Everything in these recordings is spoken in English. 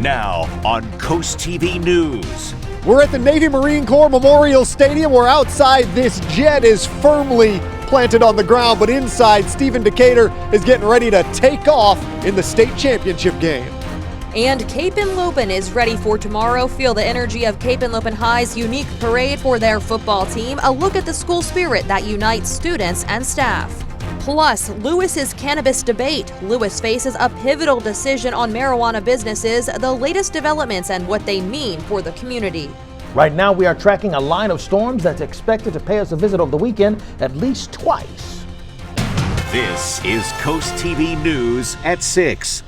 Now on CoastTV News. We're at the Navy Marine Corps Memorial Stadium, where outside this jet is firmly planted on the ground, but inside Stephen Decatur is getting ready to take off in the state championship game. And Cape Henlopen is ready for tomorrow. Feel the energy of Cape Henlopen High's unique parade for their football team. A look at the school spirit that unites students and staff. Plus, Lewis's cannabis debate. Lewis faces a pivotal decision on marijuana businesses, the latest developments and what they mean for the community. Right now, we are tracking a line of storms that's expected to pay us a visit over the weekend at least twice. This is CoastTV News at 6.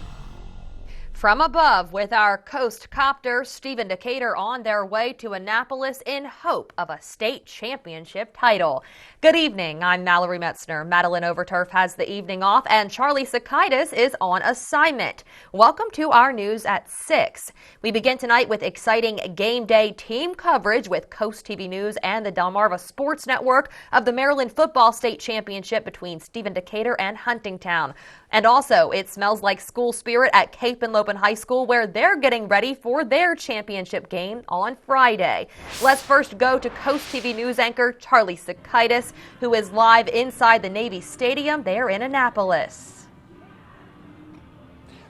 From above, with our Coast Copter, Stephen Decatur on their way to Annapolis in hope of a state championship title. Good evening, I'm Mallory Metzner. Madeline Overturf has the evening off and Charlie Sakaitis is on assignment. Welcome to our news at 6. We begin tonight with exciting game day team coverage with Coast TV News and the Delmarva Sports Network of the Maryland Football State Championship between Stephen Decatur and Huntingtown. And also, it smells like school spirit at Cape Henlopen High School, where they're getting ready for their championship game on Friday. Let's first go to Coast TV News anchor Charlie Sakaitis, who is live inside the Navy Stadium there in Annapolis.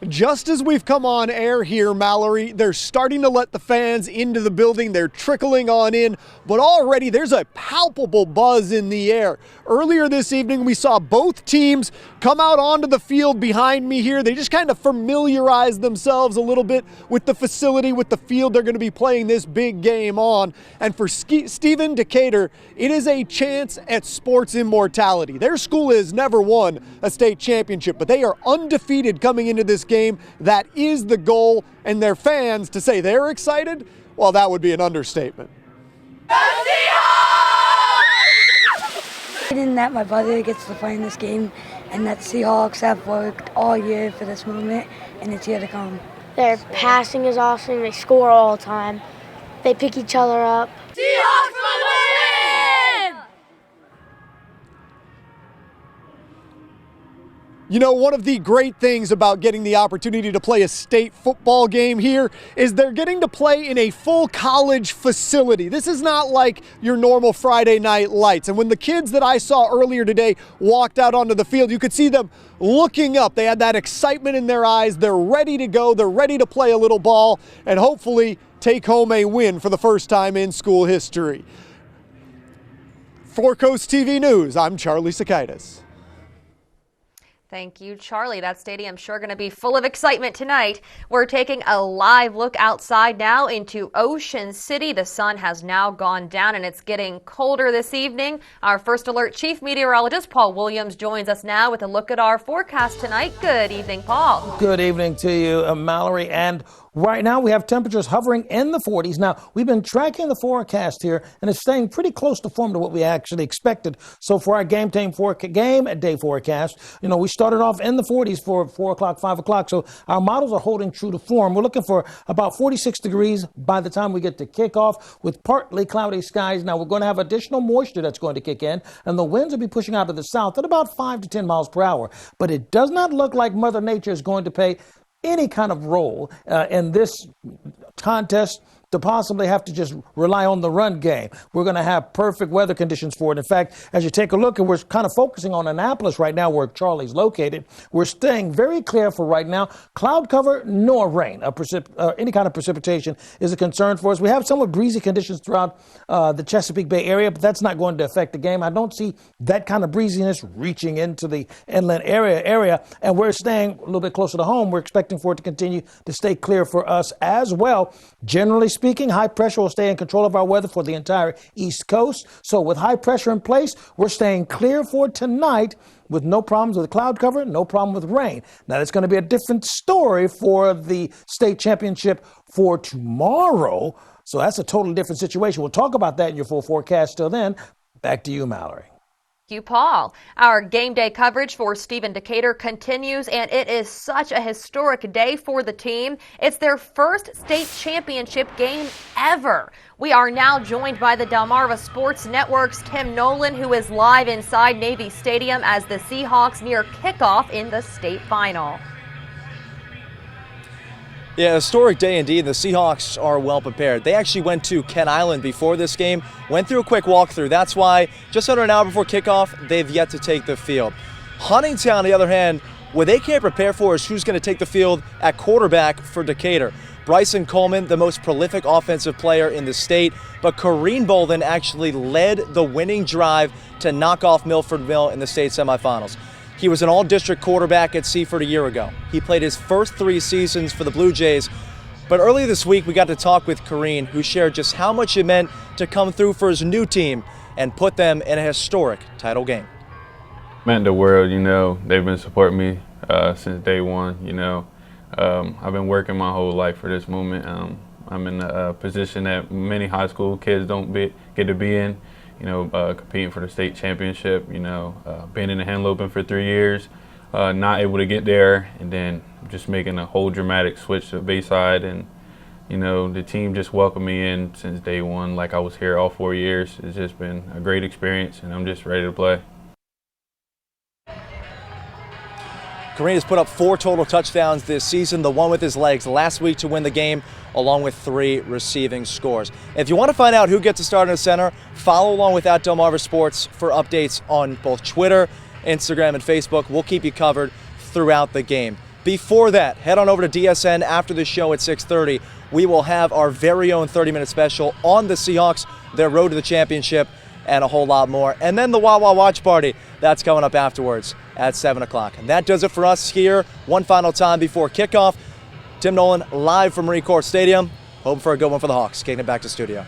Just as we've come on air here, Mallory, they're starting to let the fans into the building. They're trickling on in, but already there's a palpable buzz in the air. Earlier this evening, we saw both teams come out onto the field behind me here. They just kind of familiarized themselves a little bit with the facility, with the field they're going to be playing this big game on. And for Stephen Decatur, it is a chance at sports immortality. Their school has never won a state championship, but they are undefeated coming into this game. That is the goal, and their fans, to say they're excited, well, that would be an understatement. And that my brother gets to play in this game, and that Seahawks have worked all year for this moment, and it's here to come. Their passing is awesome. They score all the time. They pick each other up. Seahawks for the win! You know, one of the great things about getting the opportunity to play a state football game here is they're getting to play in a full college facility. This is not like your normal Friday night lights. And when the kids that I saw earlier today walked out onto the field, you could see them looking up. They had that excitement in their eyes. They're ready to go. They're ready to play a little ball and hopefully take home a win for the first time in school history. For Coast TV News, I'm Charlie Sakaitis. Thank you, Charlie. That stadium's sure going to be full of excitement tonight. We're taking a live look outside now into Ocean City. The sun has now gone down and it's getting colder this evening. Our First Alert Chief Meteorologist Paul Williams joins us now with a look at our forecast tonight. Good evening, Paul. Good evening to you, Mallory. And right now we have temperatures hovering in the 40s. Now, we've been tracking the forecast here, and it's staying pretty close to form to what we actually expected. So for our game day forecast, you know, we started off in the 40s for 4 o'clock, 5 o'clock. So our models are holding true to form. We're looking for about 46 degrees by the time we get to kickoff with partly cloudy skies. Now, we're going to have additional moisture that's going to kick in, and the winds will be pushing out of the south at about 5 to 10 miles per hour. But it does not look like Mother Nature is going to pay any kind of role in this contest to possibly have to just rely on the run game. We're going to have perfect weather conditions for it. In fact, as you take a look, and we're kind of focusing on Annapolis right now where Charlie's located, we're staying very clear for right now. Cloud cover nor rain. Any kind of precipitation is a concern for us. We have somewhat breezy conditions throughout the Chesapeake Bay area, but that's not going to affect the game. I don't see that kind of breeziness reaching into the inland area, and we're staying a little bit closer to home. We're expecting for it to continue to stay clear for us as well. Generally speaking, high pressure will stay in control of our weather for the entire East Coast. So with high pressure in place, we're staying clear for tonight with no problems with cloud cover, no problem with rain. Now, it's going to be a different story for the state championship for tomorrow. So that's a totally different situation. We'll talk about that in your full forecast. Till then, back to you, Mallory. Thank you, Paul. Our game day coverage for Stephen Decatur continues, and it is such a historic day for the team. It's their first state championship game ever. We are now joined by the Delmarva Sports Network's Tim Nolan, who is live inside Navy Stadium as the Seahawks near kickoff in the state final. Yeah, historic day indeed. The Seahawks are well prepared. They actually went to Kent Island before this game, went through a quick walkthrough. That's why just under an hour before kickoff, they've yet to take the field. Huntingtown, on the other hand, what they can't prepare for is who's going to take the field at quarterback for Decatur. Bryson Coleman, the most prolific offensive player in the state, but Kareem Bolden actually led the winning drive to knock off Milford Mill in the state semifinals. He was an all-district quarterback at Seaford a year ago. He played his first 3 seasons for the Blue Jays. But earlier this week, we got to talk with Kareem, who shared just how much it meant to come through for his new team and put them in a historic title game. Meant the world, they've been supporting me since day one, I've been working my whole life for this moment. I'm in a position that many high school kids don't get to be in, competing for the state championship, being in the Henlopen for 3 years, not able to get there, and then just making a whole dramatic switch to Bayside. And, the team just welcomed me in since day one, like I was here all 4 years. It's just been a great experience, and I'm just ready to play. Kareem has put up 4 total touchdowns this season, the one with his legs last week to win the game, along with 3 receiving scores. If you want to find out who gets to start in the center, follow along with @Delmarva Sports for updates on both Twitter, Instagram, and Facebook. We'll keep you covered throughout the game. Before that, head on over to DSN after the show at 6:30. We will have our very own 30-minute special on the Seahawks, their road to the championship, and a whole lot more. And then the Wawa Watch Party, that's coming up afterwards at 7 o'clock. And that does it for us here. One final time before kickoff. Tim Nolan live from Marine Corps Stadium. Hoping for a good one for the Hawks. Getting it back to studio.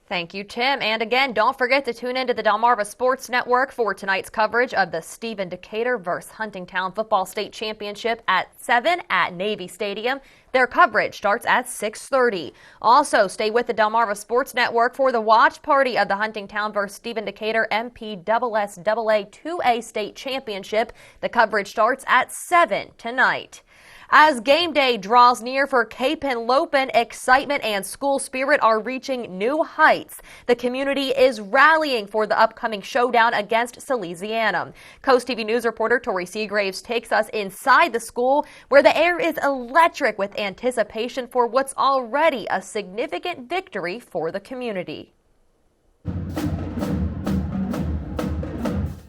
Thank you, Tim. And again, don't forget to tune into the Delmarva Sports Network for tonight's coverage of the Stephen Decatur vs. Huntingtown Football State Championship at 7 at Navy Stadium. Their coverage starts at 6:30. Also, stay with the Delmarva Sports Network for the watch party of the Huntingtown vs. Stephen Decatur MPSSAA 2A State Championship. The coverage starts at 7 tonight. As game day draws near for Cape Henlopen, excitement and school spirit are reaching new heights. The community is rallying for the upcoming showdown against Salesianum. Coast TV News reporter Tori Seagraves takes us inside the school, where the air is electric with anticipation for what's already a significant victory for the community.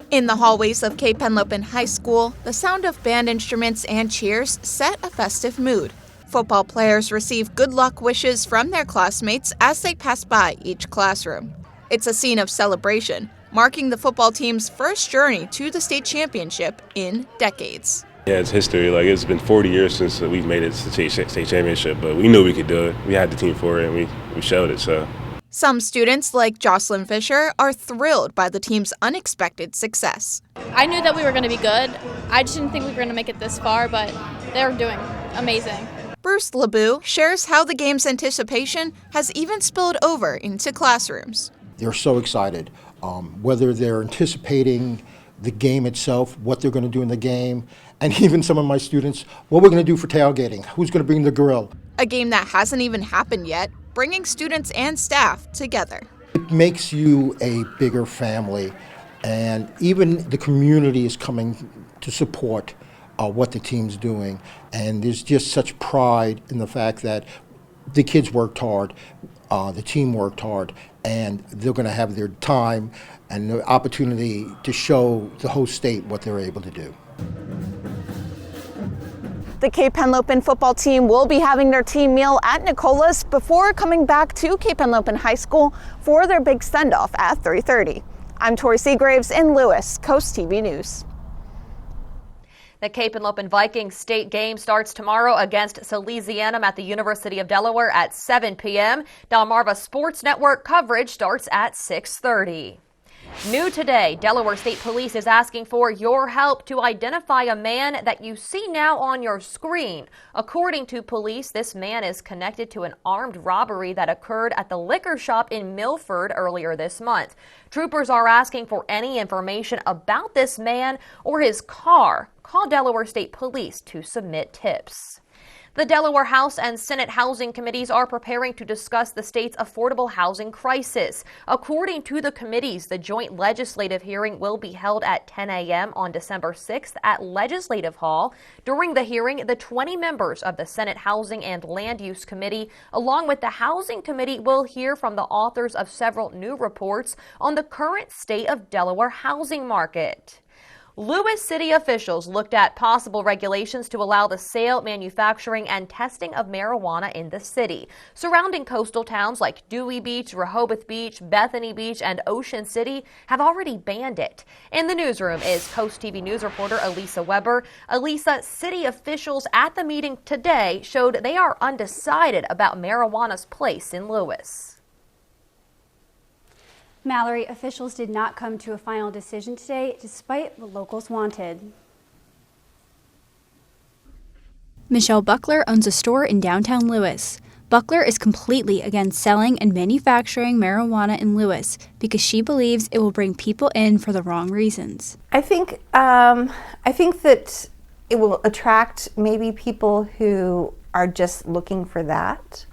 In the hallways of Cape Henlopen High School, the sound of band instruments and cheers set a festive mood. Football players receive good luck wishes from their classmates as they pass by each classroom. It's a scene of celebration, marking the football team's first journey to the state championship in decades. Yeah, it's history. It's been 40 years since we've made it to the state championship, but we knew we could do it. We had the team for it, and we showed it, so. Some students, like Jocelyn Fisher, are thrilled by the team's unexpected success. I knew that we were going to be good. I just didn't think we were going to make it this far, but they're doing amazing. Bruce LeBeau shares how the game's anticipation has even spilled over into classrooms. They're so excited, whether they're anticipating the game itself, what they're going to do in the game, and even some of my students, what we're going to do for tailgating, who's going to bring the grill. A game that hasn't even happened yet, bringing students and staff together. It makes you a bigger family, and even the community is coming to support what the team's doing. And there's just such pride in the fact that the kids worked hard, the team worked hard, and they're going to have their time and the opportunity to show the whole state what they're able to do. The Cape Henlopen football team will be having their team meal at Nicola's before coming back to Cape Henlopen High School for their big send-off at 3:30. I'm Tori Seagraves in Lewis, Coast TV News. The Cape Henlopen Vikings state game starts tomorrow against Salesianum at the University of Delaware at 7 p.m. Delmarva Sports Network coverage starts at 6:30. New today, Delaware State Police is asking for your help to identify a man that you see now on your screen. According to police, this man is connected to an armed robbery that occurred at the liquor shop in Milford earlier this month. Troopers are asking for any information about this man or his car. Call Delaware State Police to submit tips. The Delaware House and Senate Housing Committees are preparing to discuss the state's affordable housing crisis. According to the committees, the joint legislative hearing will be held at 10 a.m. on December 6th at Legislative Hall. During the hearing, the 20 members of the Senate Housing and Land Use Committee, along with the Housing Committee, will hear from the authors of several new reports on the current state of Delaware housing market. Lewis City officials looked at possible regulations to allow the sale, manufacturing, and testing of marijuana in the city. Surrounding coastal towns like Dewey Beach, Rehoboth Beach, Bethany Beach, and Ocean City have already banned it. In the newsroom is Coast TV News reporter Elisa Weber. Elisa, city officials at the meeting today showed they are undecided about marijuana's place in Lewis. Mallory, officials did not come to a final decision today, despite what locals wanted. Michelle Buckler owns a store in downtown Lewis. Buckler is completely against selling and manufacturing marijuana in Lewis because she believes it will bring people in for the wrong reasons. I think that it will attract maybe people who are just looking for that.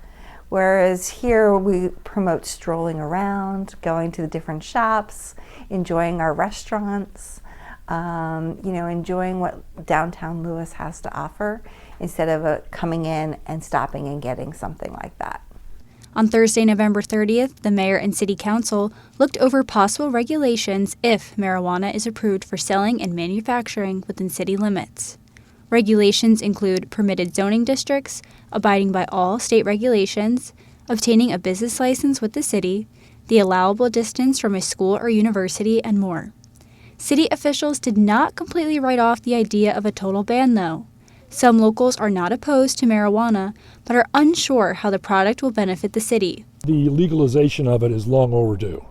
Whereas here we promote strolling around, going to the different shops, enjoying our restaurants, enjoying what downtown Lewis has to offer instead of coming in and stopping and getting something like that. On Thursday, November 30th, the mayor and city council looked over possible regulations if marijuana is approved for selling and manufacturing within city limits. Regulations include permitted zoning districts, abiding by all state regulations, obtaining a business license with the city, the allowable distance from a school or university, and more. City officials did not completely write off the idea of a total ban, though. Some locals are not opposed to marijuana, but are unsure how the product will benefit the city. The legalization of it is long overdue.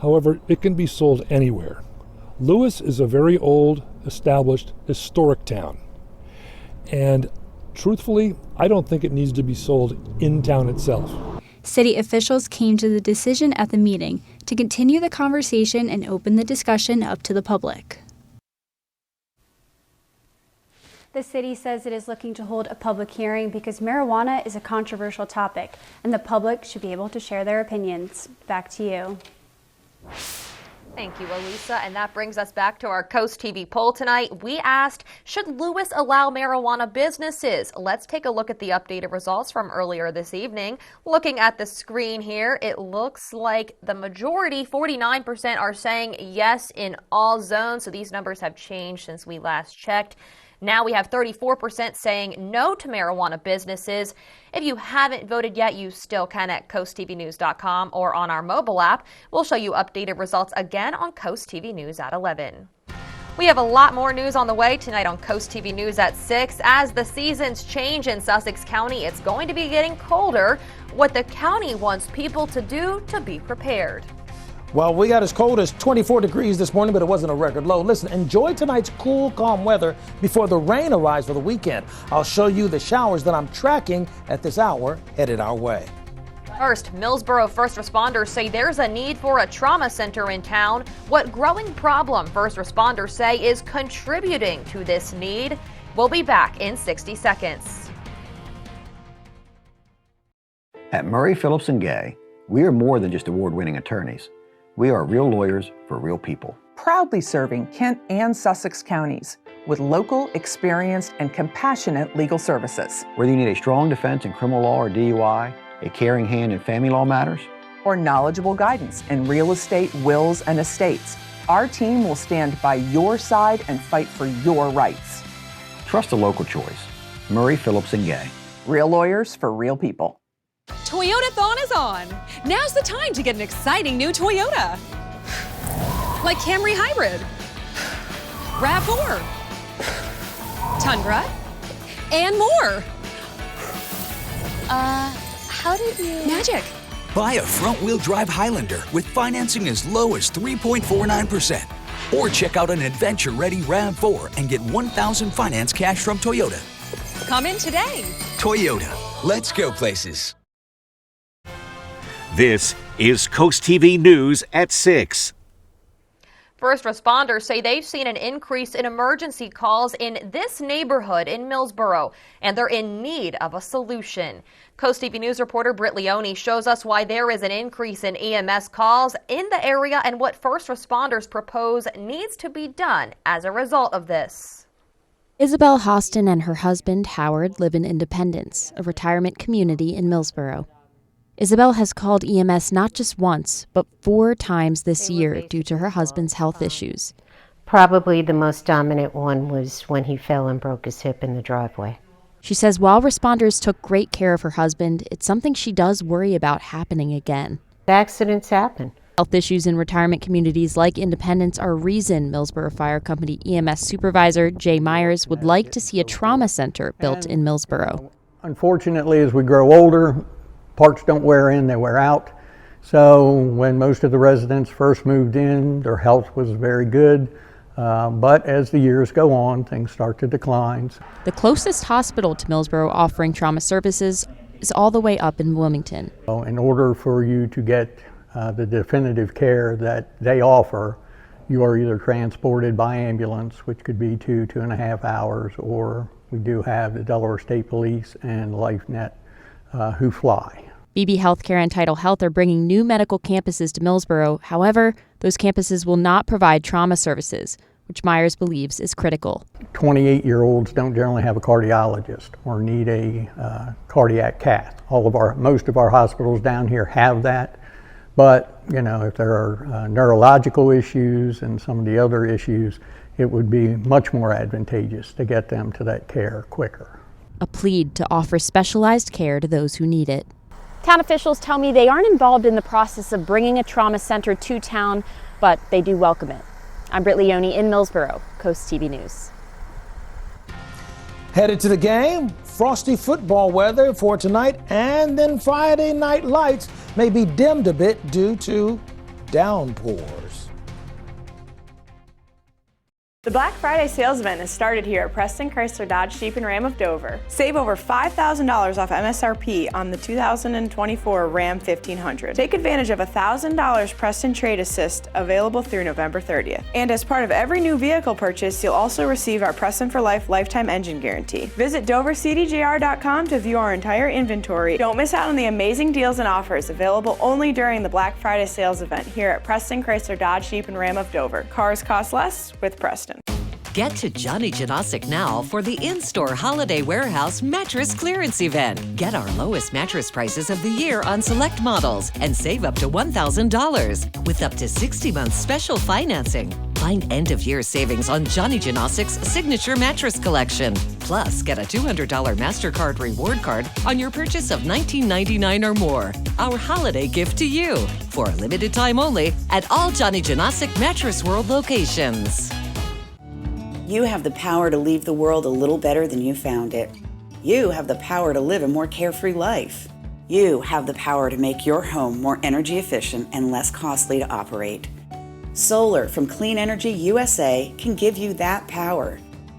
However, it can be sold anywhere. Lewis is a very old, established, historic town. And truthfully, I don't think it needs to be sold in town itself. City officials came to the decision at the meeting to continue the conversation and open the discussion up to the public. The city says it is looking to hold a public hearing because marijuana is a controversial topic and the public should be able to share their opinions. Back to you. Thank you, Elisa. And that brings us back to our Coast TV poll tonight. We asked, should Lewis allow marijuana businesses? Let's take a look at the updated results from earlier this evening. Looking at the screen here, it looks like the majority, 49%, are saying yes in all zones. So these numbers have changed since we last checked. Now we have 34% saying no to marijuana businesses. If you haven't voted yet, you still can at coasttvnews.com or on our mobile app. We'll show you updated results again on Coast TV News at 11. We have a lot more news on the way tonight on Coast TV News at 6. As the seasons change in Sussex County, it's going to be getting colder. What the county wants people to do to be prepared. Well, we got as cold as 24 degrees this morning, but it wasn't a record low. Listen, enjoy tonight's cool, calm weather before the rain arrives for the weekend. I'll show you the showers that I'm tracking at this hour headed our way. First, Millsboro first responders say there's a need for a trauma center in town. What growing problem first responders say is contributing to this need? We'll be back in 60 seconds. At Murray, Phillips & Gay, we are more than just award-winning attorneys. We are real lawyers for real people. Proudly serving Kent and Sussex counties with local, experienced, and compassionate legal services. Whether you need a strong defense in criminal law or DUI, a caring hand in family law matters, or knowledgeable guidance in real estate, wills, and estates, our team will stand by your side and fight for your rights. trust a local choice. Murray, Phillips & Gay. Real lawyers for real people. Toyotathon is on. Now's the time to get an exciting new Toyota. Like Camry Hybrid, RAV4, Tundra, and more. How did you... Magic. Buy a front-wheel drive Highlander with financing as low as 3.49%. Or check out an adventure-ready RAV4 and get $1,000 finance cash from Toyota. Come in today. Toyota. Let's go places. This is Coast TV News at 6. First responders say they've seen an increase in emergency calls in this neighborhood in Millsboro, and they're in need of a solution. CoastTV News reporter Britt Leone shows us why there is an increase in EMS calls in the area and what first responders propose needs to be done as a result of this. Isabel Hostin and her husband, Howard, live in Independence, a retirement community in Millsboro. Isabel has called EMS not just once, but 4 times this year due to her husband's health issues. Probably the most dominant one was when he fell and broke his hip in the driveway. She says while responders took great care of her husband, it's something she does worry about happening again. Accidents happen. Health issues in retirement communities like Independence are a reason Millsboro Fire Company EMS Supervisor Jay Myers would like to see a trauma center built in Millsboro. Unfortunately, as we grow older, parts don't wear in, they wear out. So when most of the residents first moved in, their health was very good. But as the years go on, things start to decline. The closest hospital to Millsboro offering trauma services is all the way up in Wilmington. So in order for you to get the definitive care that they offer, you are either transported by ambulance, which could be 2.5 hours, or we do have the Delaware State Police and LifeNet who fly. BB Healthcare and Tidal Health are bringing new medical campuses to Millsboro. However, those campuses will not provide trauma services, which Myers believes is critical. 28-year-olds don't generally have a cardiologist or need a cardiac cath. Most of our hospitals down here have that, but if there are neurological issues and some of the other issues, it would be much more advantageous to get them to that care quicker. A plea to offer specialized care to those who need it. Town officials tell me they aren't involved in the process of bringing a trauma center to town, but they do welcome it. I'm Britt Leone in Millsboro, CoastTV News. Headed to the game, frosty football weather for tonight, and then Friday night lights may be dimmed a bit due to downpours. The Black Friday sales event has started here at Preston Chrysler Dodge Jeep and Ram of Dover. Save over $5,000 off MSRP on the 2024 Ram 1500. Take advantage of $1,000 Preston Trade Assist available through November 30th. And as part of every new vehicle purchase, you'll also receive our Preston for Life lifetime engine guarantee. Visit dovercdjr.com to view our entire inventory. Don't miss out on the amazing deals and offers available only during the Black Friday sales event here at Preston Chrysler Dodge Jeep and Ram of Dover. Cars cost less with Preston. Get to Johnny Janosic now for the in-store Holiday Warehouse mattress clearance event. Get our lowest mattress prices of the year on select models and save up to $1,000 with up to 60 months special financing. Find end-of-year savings on Johnny Janosic's signature mattress collection. Plus, get a $200 MasterCard reward card on your purchase of $19.99 or more. Our holiday gift to you for a limited time only at all Johnny Janosic Mattress World locations. You have the power to leave the world a little better than you found it. You have the power to live a more carefree life. You have the power to make your home more energy efficient and less costly to operate. Solar from Clean Energy USA can give you that power.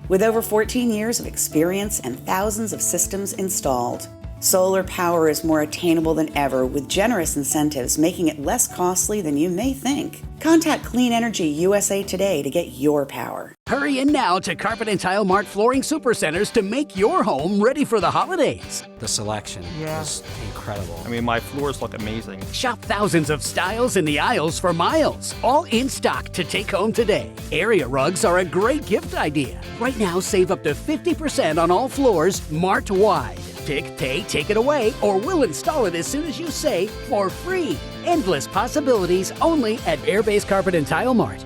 With over 14 years of experience and thousands of systems installed, solar power is more attainable than ever with generous incentives, making it less costly than you may think. Contact Clean Energy USA today to get your power. Hurry in now to Carpet and Tile Mart Flooring Supercenters to make your home ready for the holidays. The selection is incredible. I mean, my floors look amazing. Shop thousands of styles in the aisles for miles, all in stock to take home today. Area rugs are a great gift idea. Right now, save up to 50% on all floors Mart-wide. Pick, pay, take it away, or we'll install it as soon as you say for free. Endless possibilities only at Airbase Carpet and Tile Mart.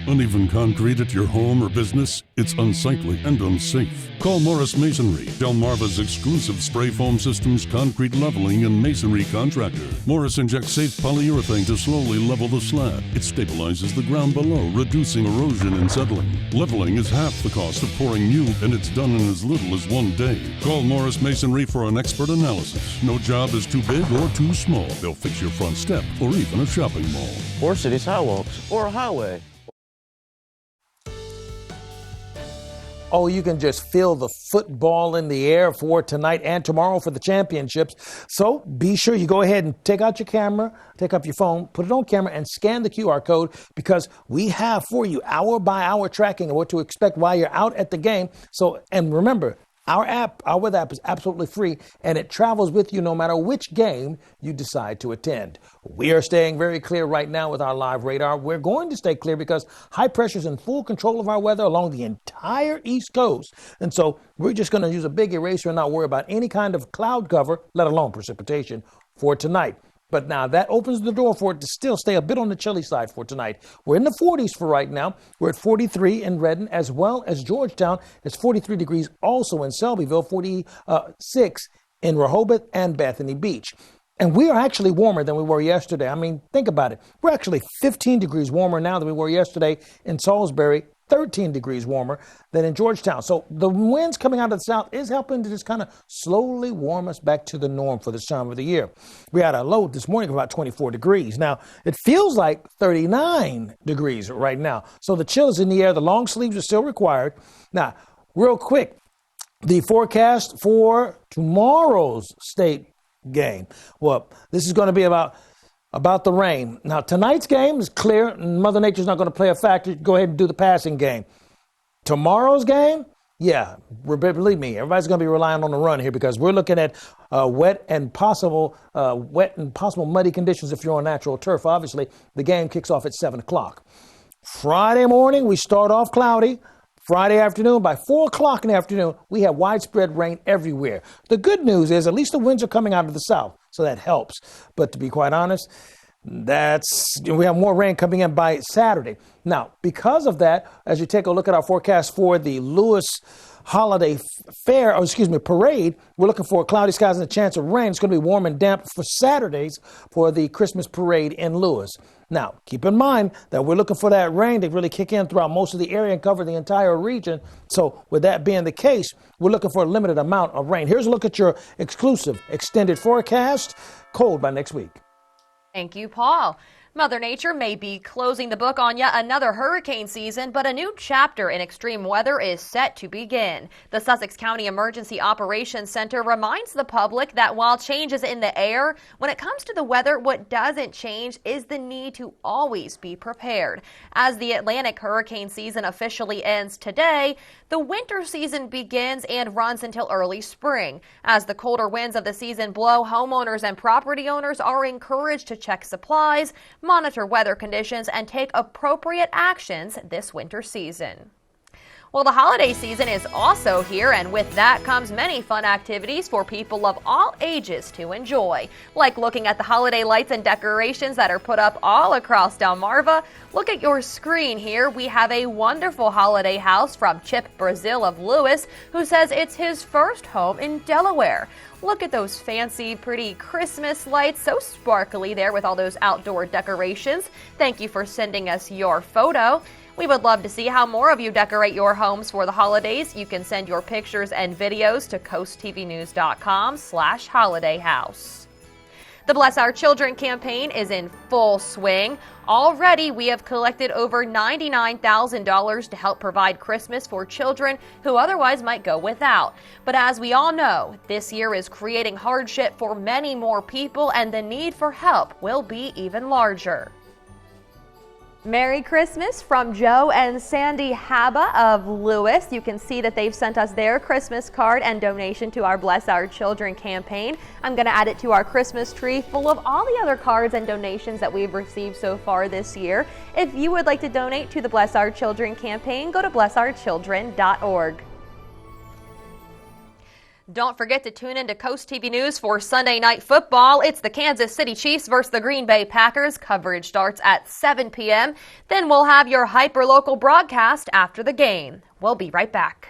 Uneven concrete at your home or business? It's unsightly and unsafe. Call Morris Masonry, Delmarva's exclusive spray foam systems, concrete leveling, and masonry contractor. Morris injects safe polyurethane to slowly level the slab. It stabilizes the ground below, reducing erosion and settling. Leveling is half the cost of pouring new, and it's done in as little as 1 day. Call Morris Masonry for an expert analysis. No job is too big or too small. They'll fix your front step or even a shopping mall. Or city sidewalks or a highway. Oh, you can just feel the football in the air for tonight and tomorrow for the championships. So be sure you go ahead and take out your camera, take up your phone, put it on camera, and scan the QR code, because we have for you hour by hour tracking of what to expect while you're out at the game. So, and remember, our weather app is absolutely free, and it travels with you no matter which game you decide to attend. We are staying very clear right now with our live radar. We're going to stay clear because high pressure is in full control of our weather along the entire East Coast. And so we're just going to use a big eraser and not worry about any kind of cloud cover, let alone precipitation, for tonight. But now that opens the door for it to still stay a bit on the chilly side for tonight. We're in the 40s for right now. We're at 43 in Redden, as well as Georgetown. It's 43 degrees also in Selbyville, 46 in Rehoboth and Bethany Beach. And we are actually warmer than we were yesterday. I mean, think about it. We're actually 15 degrees warmer now than we were yesterday in Salisbury, 13 degrees warmer than in Georgetown. So the winds coming out of the south is helping to just kind of slowly warm us back to the norm for this time of the year. We had a low this morning of about 24 degrees. Now, it feels like 39 degrees right now. So the chill is in the air. The long sleeves are still required. Now, real quick, the forecast for tomorrow's state game. Well, this is going to be about the rain. Now, tonight's game is clear, and Mother Nature's not going to play a factor. Go ahead and do the passing game. Tomorrow's game, yeah, believe me, everybody's going to be relying on the run here, because we're looking at wet and possible muddy conditions if you're on natural turf. Obviously, the game kicks off at 7 o'clock. Friday morning, we start off cloudy. Friday afternoon, by 4 o'clock in the afternoon, we have widespread rain everywhere. The good news is at least the winds are coming out of the south, so that helps. But to be quite honest, we have more rain coming in by Saturday. Now, because of that, as you take a look at our forecast for the Lewis Holiday Parade, we're looking for cloudy skies and a chance of rain. It's going to be warm and damp for Saturdays for the Christmas parade in Lewis. Now, keep in mind that we're looking for that rain to really kick in throughout most of the area and cover the entire region. So with that being the case, we're looking for a limited amount of rain. Here's a look at your exclusive extended forecast. Cold by next week. Thank you, Paul. Mother Nature may be closing the book on yet another hurricane season, but a new chapter in extreme weather is set to begin. The Sussex County Emergency Operations Center reminds the public that while change is in the air, when it comes to the weather, what doesn't change is the need to always be prepared. As the Atlantic hurricane season officially ends today, the winter season begins and runs until early spring. As the colder winds of the season blow, homeowners and property owners are encouraged to check supplies, monitor weather conditions, and take appropriate actions this winter season. Well, the holiday season is also here, and with that comes many fun activities for people of all ages to enjoy, like looking at the holiday lights and decorations that are put up all across Delmarva. Look at your screen here. We have a wonderful holiday house from Chip Brazil of Lewis, who says it's his first home in Delaware. Look at those fancy, pretty Christmas lights, so sparkly there with all those outdoor decorations. Thank you for sending us your photo. We would love to see how more of you decorate your homes for the holidays. You can send your pictures and videos to coasttvnews.com/holidayhouse. The Bless Our Children campaign is in full swing. Already, we have collected over $99,000 to help provide Christmas for children who otherwise might go without. But as we all know, this year is creating hardship for many more people, and the need for help will be even larger. Merry Christmas from Joe and Sandy Haba of Lewis. You can see that they've sent us their Christmas card and donation to our Bless Our Children campaign. I'm going to add it to our Christmas tree full of all the other cards and donations that we've received so far this year. If you would like to donate to the Bless Our Children campaign, go to blessourchildren.org. Don't forget to tune in to Coast TV News for Sunday Night Football. It's the Kansas City Chiefs versus the Green Bay Packers. Coverage starts at 7 p.m. Then we'll have your hyper-local broadcast after the game. We'll be right back.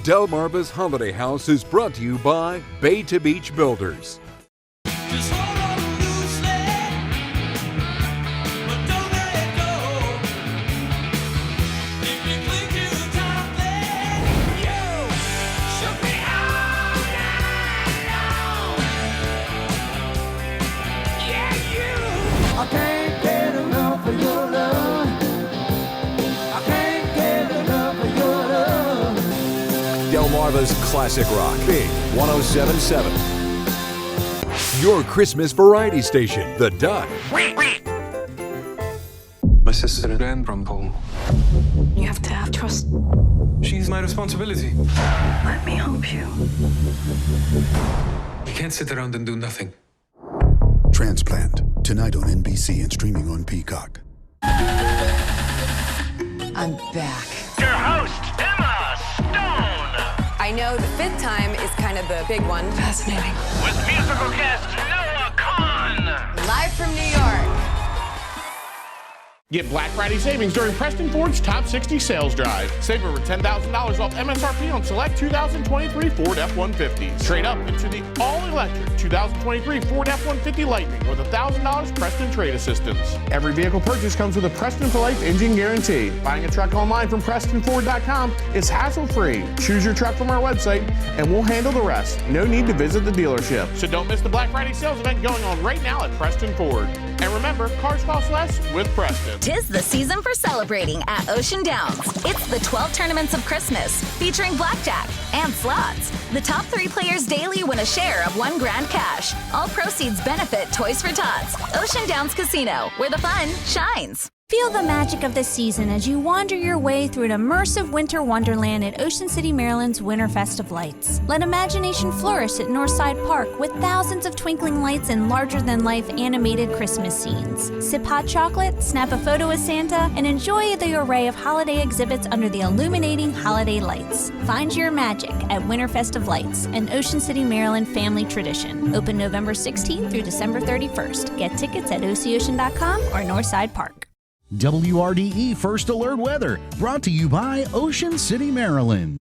Delmarva's Holiday House is brought to you by Bay to Beach Builders. I can't get enough of your love. I can't Delmarva's classic rock. Big 107.7. Your Christmas variety station, The Duck. My sister ran from home. You have to have trust. She's my responsibility. Let me help you. You can't sit around and do nothing. Transplant, tonight on NBC and streaming on Peacock. I'm back. Your host, Emma Stone. I know the fifth time is kind of the big one. Fascinating. With musical guest Noah Kahn. Live from New York. Get Black Friday savings during Preston Ford's Top 60 Sales Drive. Save over $10,000 off MSRP on select 2023 Ford F-150s. Trade up into the all-electric 2023 Ford F-150 Lightning with $1,000 Preston trade assistance. Every vehicle purchase comes with a Preston for Life engine guarantee. Buying a truck online from PrestonFord.com is hassle-free. Choose your truck from our website and we'll handle the rest. No need to visit the dealership. So don't miss the Black Friday sales event going on right now at Preston Ford. And remember, cars cost less with Preston. 'Tis the season for celebrating at Ocean Downs. It's the 12 Tournaments of Christmas, featuring blackjack and slots. The top 3 players daily win a share of $1,000 cash. All proceeds benefit Toys for Tots. Ocean Downs Casino, where the fun shines. Feel the magic of the season as you wander your way through an immersive winter wonderland at Ocean City, Maryland's Winterfest of Lights. Let imagination flourish at Northside Park with thousands of twinkling lights and larger-than-life animated Christmas scenes. Sip hot chocolate, snap a photo with Santa, and enjoy the array of holiday exhibits under the illuminating holiday lights. Find your magic at Winterfest of Lights, an Ocean City, Maryland family tradition. Open November 16th through December 31st. Get tickets at OCOcean.com or Northside Park. WRDE First Alert Weather, brought to you by Ocean City, Maryland.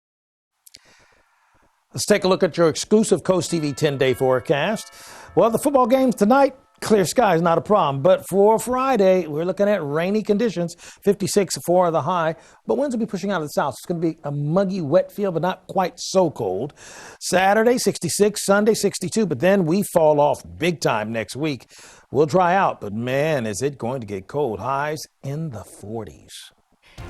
Let's take a look at your exclusive Coast TV 10-day forecast. Well, the football games tonight, clear skies, not a problem. But for Friday, we're looking at rainy conditions, 56 for the high. But winds will be pushing out of the south. It's going to be a muggy, wet feel, but not quite so cold. Saturday, 66, Sunday, 62. But then we fall off big time next week. We'll dry out, but man, is it going to get cold. Highs in the 40s.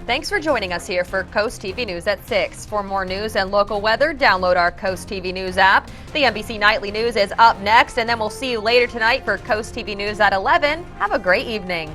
Thanks for joining us here for Coast TV News at 6. For more news and local weather, download our Coast TV News app. The NBC Nightly News is up next, and then we'll see you later tonight for Coast TV News at 11. Have a great evening.